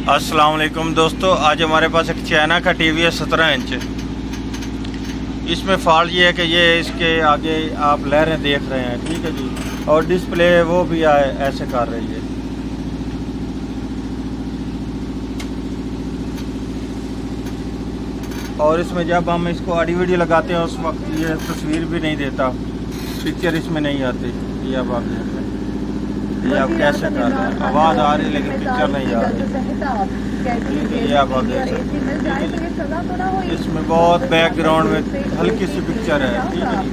अस्सलाम वालेकुम दोस्तों, आज हमारे पास एक चाइना का टीवी है 17 इंच। इसमें फॉल्ट ये है कि ये इसके आगे आप लहरें देख रहे हैं, ठीक है जी, और डिस्प्ले वो भी ऐसे कर रही है। और इसमें जब हम इसको ऑडियो वीडियो लगाते हैं उस वक्त ये तस्वीर भी नहीं देता, पिक्चर इसमें नहीं आती। ये अब आप देख रहे हैं, ये आप कैसे कर रहे हैं, आवाज़ आ रही है लेकिन पिक्चर नहीं आ रही। ये आप देख सकते हैं, इसमें बहुत बैकग्राउंड में हल्की सी पिक्चर है, ठीक है जी।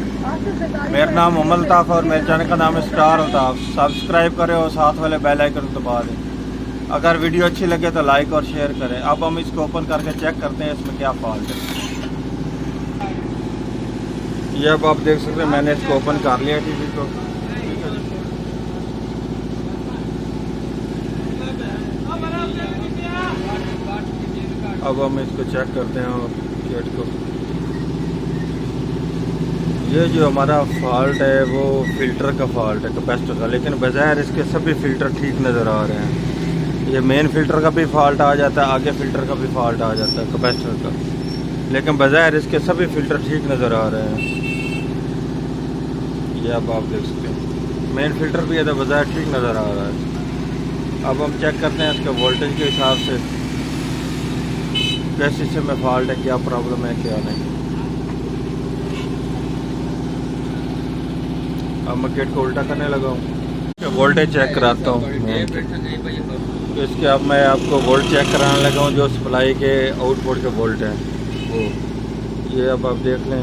मेरा नाम मोहम्मद अल्ताफ़ और मेरे चैनल का नाम है स्टार अल्ताफ़। सब्सक्राइब करें और साथ वाले बेल आइकन दबा दें। अगर वीडियो अच्छी लगे तो लाइक और शेयर करें। अब हम इसको ओपन करके चेक करते हैं इसमें क्या फॉल्ट है। ये अब आप देख सकते हैं, मैंने इसको ओपन कर लिया टीवी को। अब हम इसको चेक करते हैं गेट को। ये जो हमारा फॉल्ट है वो फिल्टर का फॉल्ट है, कैपेसिटर का, लेकिन बज़ाहिर इसके सभी फ़िल्टर ठीक नज़र आ रहे हैं। ये मेन फ़िल्टर का भी फॉल्ट आ जाता है, आगे फ़िल्टर का भी फॉल्ट आ जाता है कैपेसिटर का, लेकिन बज़ाहिर इसके सभी फ़िल्टर ठीक नज़र आ रहे हैं। ये अब आप देख सकते हैं, मेन फ़िल्टर भी है तो बज़ाहिर ठीक नज़र आ रहा है। अब हम चेक करते हैं इसके वोल्टेज के हिसाब से कैसे से में फॉल्ट है, क्या प्रॉब्लम है क्या नहीं। अब मैं गेट को उल्टा करने लगा हूँ, वोल्टेज चेक कराता हूँ। तो इसके अब मैं आपको वोल्ट चेक कराने लगा हूँ, जो सप्लाई के आउटपुट के वोल्ट हैं वो। ये अब आप देख लें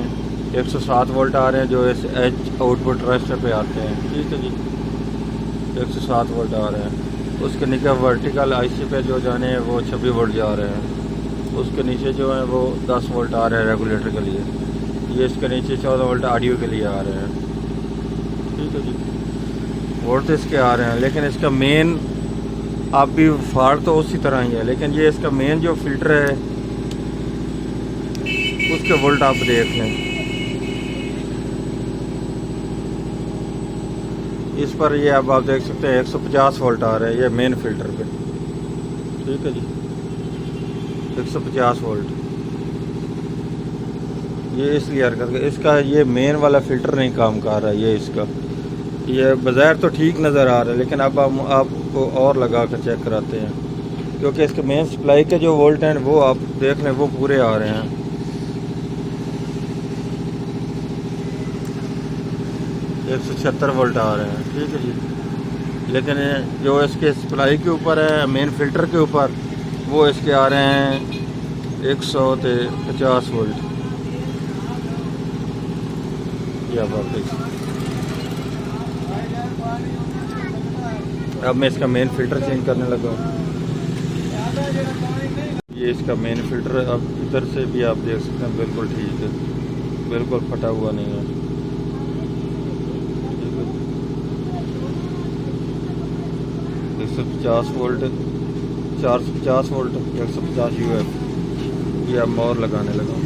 107 वोल्ट आ रहे हैं जो इस एच आउटपुट रजिस्टर पे आते हैं, ठीक है जी। 107 वोल्ट आ रहे हैं। उसके नीचे वर्टिकल आईसी पे जो जाने हैं वो 26 वोल्ट जा रहे हैं। उसके नीचे जो है वो 10 वोल्ट आ रहे हैं रेगुलेटर के लिए। ये इसके नीचे 14 वोल्ट ऑडियो के लिए आ रहे हैं, ठीक है जी। वोल्ट तो इसके आ रहे हैं, लेकिन इसका मेन आप भी फॉल्ट तो उसी तरह ही है, लेकिन ये इसका मेन जो फिल्टर है उसके वोल्ट आप देख लें। इस पर ये अब आप देख सकते हैं 150 वोल्ट आ रहे हैं, ये मेन फिल्टर पे, ठीक है जी। 150 वोल्ट ये इसलिए हरकत कर, इसका ये मेन वाला फ़िल्टर नहीं काम कर रहा है। ये इसका ये बाज़ार तो ठीक नज़र आ रहा है, लेकिन अब हम आपको और लगा कर चेक कराते हैं, क्योंकि इसके मेन सप्लाई के जो वोल्ट हैं वो आप देख लें वो पूरे आ रहे हैं। 176 वोल्ट आ रहे हैं, ठीक है जी। लेकिन जो इसके सप्लाई के ऊपर है, मेन फ़िल्टर के ऊपर, वो इसके आ रहे हैं 150 वोल्ट। या वापस अब मैं इसका मेन फ़िल्टर चेंज करने लगा हूँ। ये इसका मेन फ़िल्टर अब इधर से भी आप देख सकते हैं बिल्कुल ठीक है, बिल्कुल फटा हुआ नहीं है। 150 वोल्ट, 450 वोल्ट, 150 UF। ये अब मैं और लगाने लगा हूँ।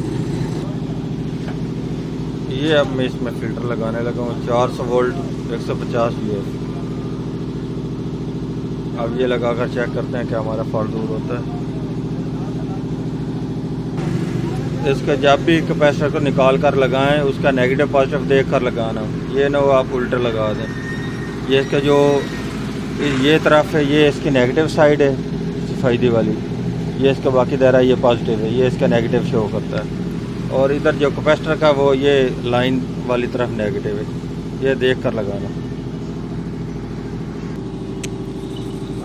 ये अब मैं इसमें फ़िल्टर लगाने लगा हूँ 400 वोल्ट, 150 UF। अब ये लगाकर चेक करते हैं कि हमारा फॉल्ट दूर होता है। इसका जब भी कैपेसिटर को निकाल कर लगाएं उसका नेगेटिव पॉजिटिव देख कर लगाना, ये ना हो आप उल्टा लगा दें। ये इसका जो ये तरफ है ये इसकी नेगेटिव साइड है सफ़ेदी वाली, ये इसका बाकी दायरा ये पॉजिटिव है, ये इसका नेगेटिव शो करता है। और इधर जो कैपेसिटर का वो ये लाइन वाली तरफ नेगेटिव है, ये देख कर लगाना।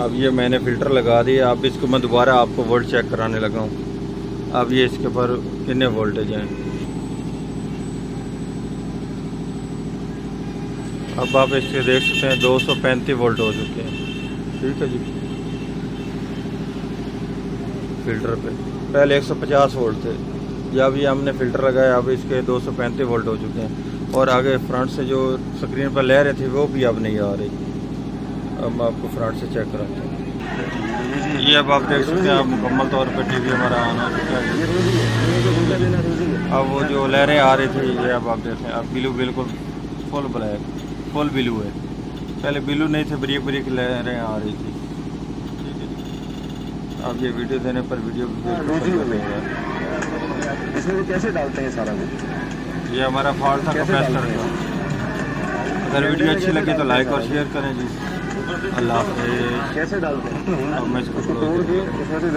अब ये मैंने फ़िल्टर लगा दिया। अब इसको मैं दोबारा आपको वोल्ट चेक कराने लगा हूँ। अब ये इसके ऊपर कितने वोल्टेज हैं। अब आप इसके देख सकते हैं 235 वोल्ट हो चुके हैं, ठीक है जी। फ़िल्टर पे पहले 150 वोल्ट थे, जब ये हमने फ़िल्टर लगाया अब इसके 235 वोल्ट हो चुके हैं। और आगे फ्रंट से जो स्क्रीन पर लहरें थी वो भी अब नहीं आ रही। अब मैं आपको फ्रंट से चेक कराता हूँ। ये अब आप देख सकते हैं, अब मुकम्मल तौर पर टीवी हमारा ऑन हो चुका है। अब वो जो लहरें आ रही थी ये अब आप देखें, अब ब्लू बिल्कुल फुल ब्लैक, फुल ब्लू है। पहले ब्लू नहीं थे, बारीक बारीक लहरें आ रही थी, ठीक है। अब ये वीडियो देने पर वीडियो इसमें कैसे डालते हैं सारा कुछ? ये हमारा फॉल्ट था कैपेसिटर का। अगर वीडियो अच्छी लगी तो लाइक और शेयर करें जी। अल्लाह हाफ़िज़। कैसे डालते हैं? अब मैं इसको तोड़ के इसमें से